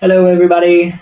Hello, everybody.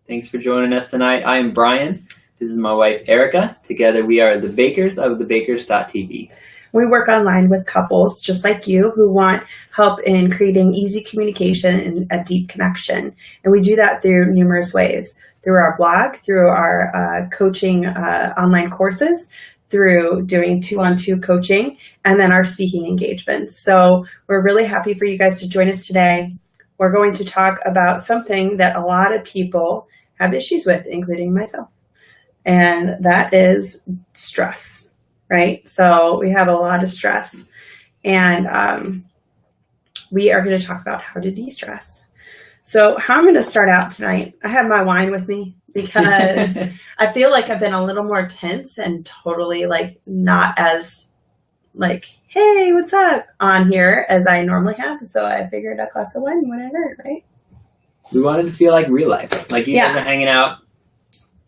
Thanks for joining us tonight. I am Brian. This is my wife, Erica. Together, we are the Bakers of thebakers.tv. We work online with couples just like you who want help in creating easy communication and a deep connection. And we do that through numerous ways, through our blog, through our coaching online courses, through doing 2-on-2 coaching, and then our speaking engagements. So we're really happy for you guys to join us today. We're going to talk about something that a lot of people have issues with, including myself, and that is stress, right? So we have a lot of stress, and we are going to talk about how to de-stress. So how I'm going to start out tonight, I have my wine with me because I feel like I've been a little more tense and totally not as hey, what's up on here as I normally have. So I figured a glass of wine wouldn't hurt, right? We wanted to feel like real life. Like you guys are hanging out,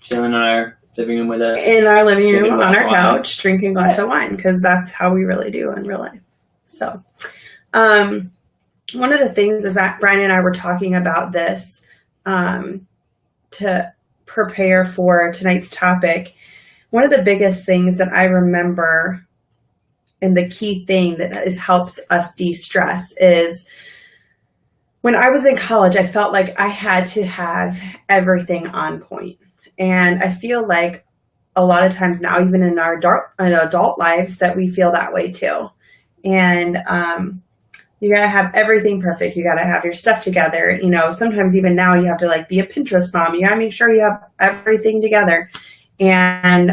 chilling in our living room with us. In our living room on our couch, drinking a glass of wine, because that's how we really do in real life. So one of the things is that Brian and I were talking about this to prepare for tonight's topic. One of the biggest things that I remember, and the key thing that helps us de-stress, is when I was in college, I felt like I had to have everything on point. And I feel like a lot of times now, even in our adult lives, that we feel that way too. And you got to have everything perfect. You got to have your stuff together. You know, sometimes even now you have to be a Pinterest mom. You got to make sure you have everything together. And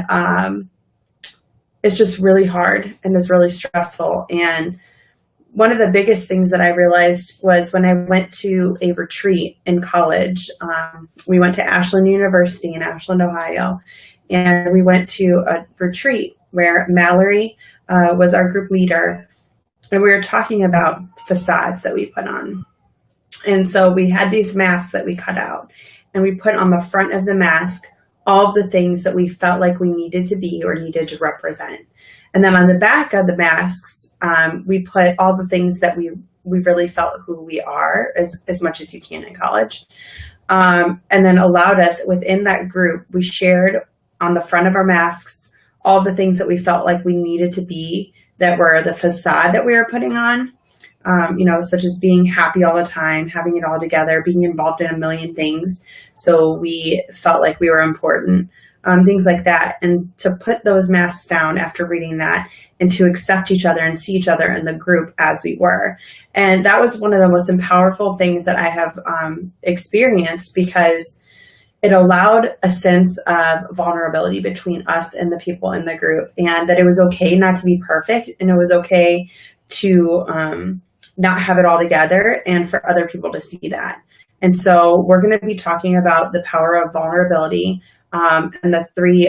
it's just really hard and it's really stressful. And one of the biggest things that I realized was when I went to a retreat in college. We went to Ashland University in Ashland, Ohio, and we went to a retreat where Mallory was our group leader, and we were talking about facades that we put on. And so we had these masks that we cut out, and we put on the front of the mask all of the things that we felt like we needed to be or needed to represent. And then on the back of the masks, we put all the things that we really felt who we are as much as you can in college. And then allowed us within that group, we shared on the front of our masks all the things that we felt like we needed to be, that were the facade that we were putting on. Such as being happy all the time, having it all together, being involved in a million things. So we felt like we were important, things like that. And to put those masks down after reading that and to accept each other and see each other in the group as we were. And that was one of the most powerful things that I have experienced, because it allowed a sense of vulnerability between us and the people in the group, and that it was okay not to be perfect, and it was okay to not have it all together, and for other people to see that. And so we're going to be talking about the power of vulnerability and the three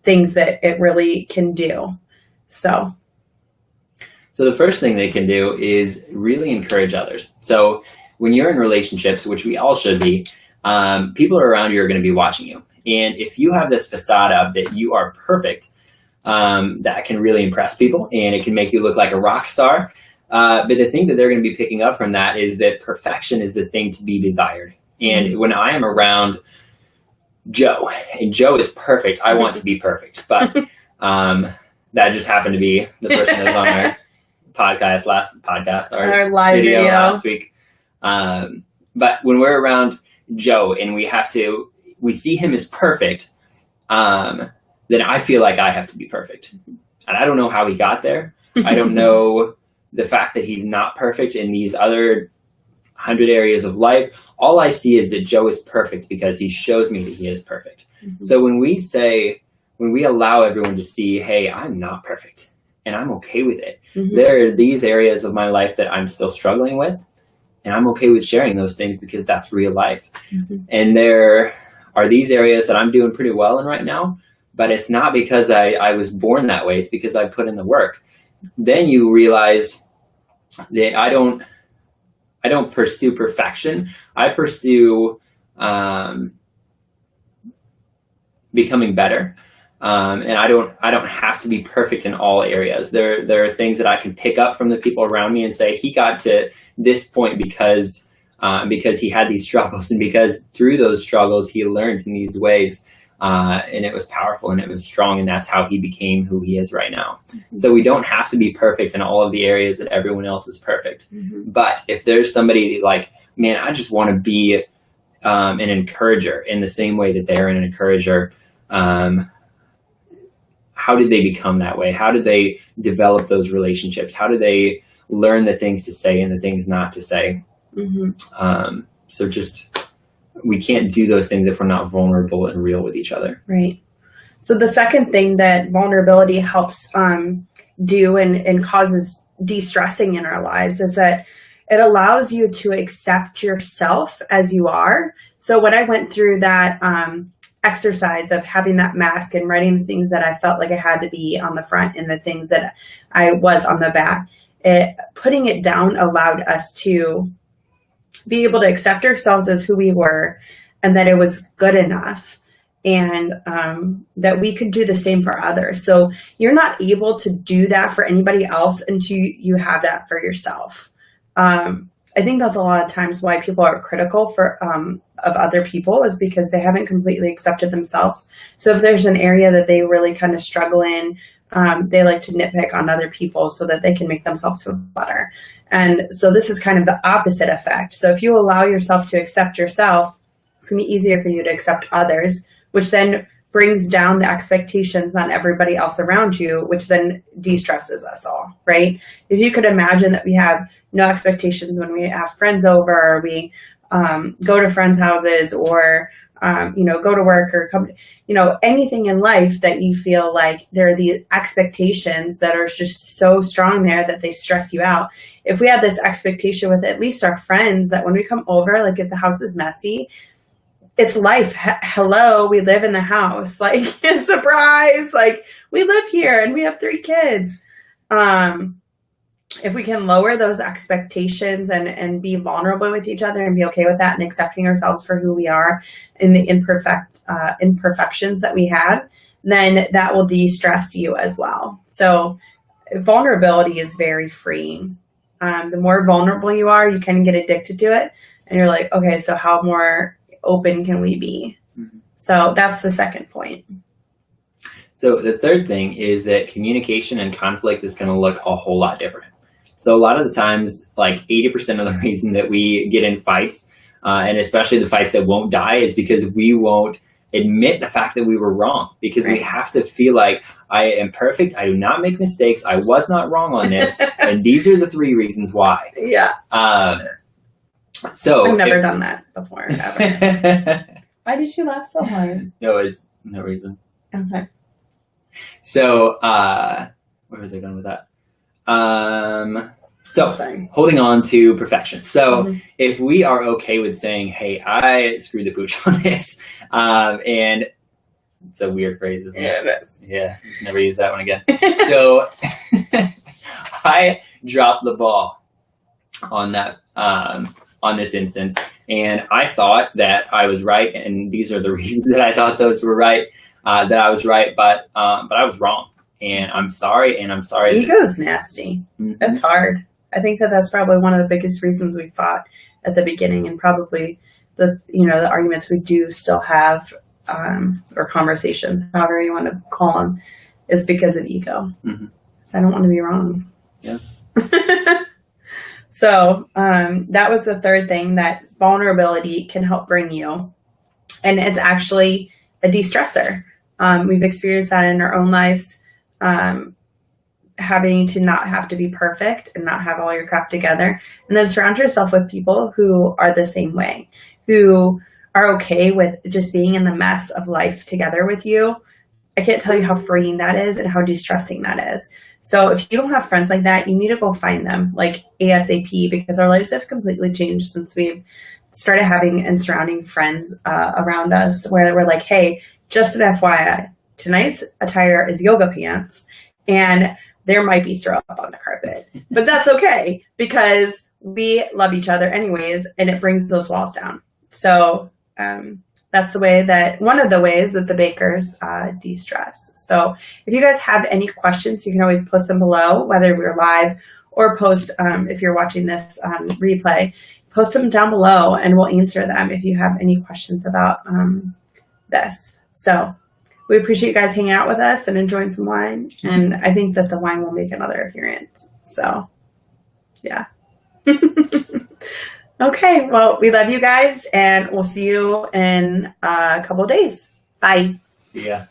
things that it really can do. So the first thing they can do is really encourage others. So when you're in relationships, which we all should be, people around you are going to be watching you. And if you have this facade up that you are perfect, that can really impress people, and it can make you look like a rock star. But the thing that they're going to be picking up from that is that perfection is the thing to be desired. And when I am around Joe, and Joe is perfect, I want to be perfect. But that just happened to be the person that was on our live video last week. But when we're around Joe and we see him as perfect, then I feel like I have to be perfect. And I don't know how he got there. I don't know the fact that he's not perfect in these other 100 areas of life. All I see is that Joe is perfect because he shows me that he is perfect. Mm-hmm. So when we allow everyone to see, hey, I'm not perfect and I'm okay with it. Mm-hmm. There are these areas of my life that I'm still struggling with, and I'm okay with sharing those things because that's real life. Mm-hmm. And there are these areas that I'm doing pretty well in right now, but it's not because I was born that way. It's because I put in the work. Then you realize that I don't pursue perfection. I pursue becoming better. And I don't have to be perfect in all areas. There are things that I can pick up from the people around me and say, he got to this point because because he had these struggles, and because through those struggles he learned in these ways, and it was powerful and it was strong, and that's how he became who he is right now. Mm-hmm. So we don't have to be perfect in all of the areas that everyone else is perfect. Mm-hmm. But if there's somebody like, man, I just want to be an encourager in the same way that they're an encourager, how did they become that way? How did they develop those relationships? How did they learn the things to say and the things not to say? Mm-hmm. So just, we can't do those things if we're not vulnerable and real with each other. Right. So the second thing that vulnerability helps do and causes de-stressing in our lives is that it allows you to accept yourself as you are. So when I went through that exercise of having that mask and writing the things that I felt like I had to be on the front and the things that I was on the back, putting it down allowed us to be able to accept ourselves as who we were, and that it was good enough, and that we could do the same for others. So you're not able to do that for anybody else until you have that for yourself. I think that's a lot of times why people are critical of other people, is because they haven't completely accepted themselves. So if there's an area that they really kind of struggle in, they like to nitpick on other people so that they can make themselves feel better. And so this is kind of the opposite effect. So if you allow yourself to accept yourself, it's going to be easier for you to accept others, which then brings down the expectations on everybody else around you, which then de-stresses us all, right? If you could imagine that we have no expectations when we have friends over, or we go to friends' houses, or go to work, or come, anything in life that you feel like there are these expectations that are just so strong there that they stress you out. If we had this expectation with at least our friends that when we come over, like if the house is messy, it's life. Hello, we live in the house. Like, surprise, like we live here and we have 3 kids. If we can lower those expectations and be vulnerable with each other and be okay with that and accepting ourselves for who we are and the imperfections that we have, then that will de-stress you as well. So vulnerability is very freeing. The more vulnerable you are, you kind of get addicted to it, and you're like, okay, so how more open can we be? Mm-hmm. So that's the second point. So the third thing is that communication and conflict is going to look a whole lot different. So a lot of the times, like 80% of the reason that we get in fights, and especially the fights that won't die, is because we won't admit the fact that we were wrong, because we have to feel like I am perfect. I do not make mistakes. I was not wrong on this. And these are the 3 reasons why. Yeah. So I've never done that before, ever. Why did you laugh so hard? No, it's no reason. Okay. So, where was I going with that? So holding on to perfection. So if we are okay with saying, hey, I screwed the pooch on this, and it's a weird phrase, isn't it? Yeah, it is. Yeah, just never use that one again. So I dropped the ball on that, on this instance, and I thought that I was right, and these are the reasons that I thought those were right, that I was right, but I was wrong, and I'm sorry, Ego's nasty. Mm-hmm. That's hard. I think that's probably one of the biggest reasons we fought at the beginning, and probably the arguments we do still have, or conversations, however you want to call them, is because of ego. Mm-hmm. I don't want to be wrong. Yeah. So that was the third thing, that vulnerability can help bring you. And it's actually a de-stressor. We've experienced that in our own lives, having to not have to be perfect and not have all your crap together. And then surround yourself with people who are the same way, who are okay with just being in the mess of life together with you. I can't tell you how freeing that is and how de-stressing that is. So if you don't have friends like that, you need to go find them, like ASAP, because our lives have completely changed since we've started having and surrounding friends around us, where we're like, hey, just an FYI, tonight's attire is yoga pants, and there might be throw up on the carpet, but that's okay because we love each other anyways, and it brings those walls down. So that's one of the ways that the bakers de-stress. So if you guys have any questions, you can always post them below, whether we're live or post, if you're watching this replay, post them down below and we'll answer them if you have any questions about this. So we appreciate you guys hanging out with us and enjoying some wine. And I think that the wine will make another appearance. So, yeah. Okay. Well, we love you guys, and we'll see you in a couple of days. Bye. See ya.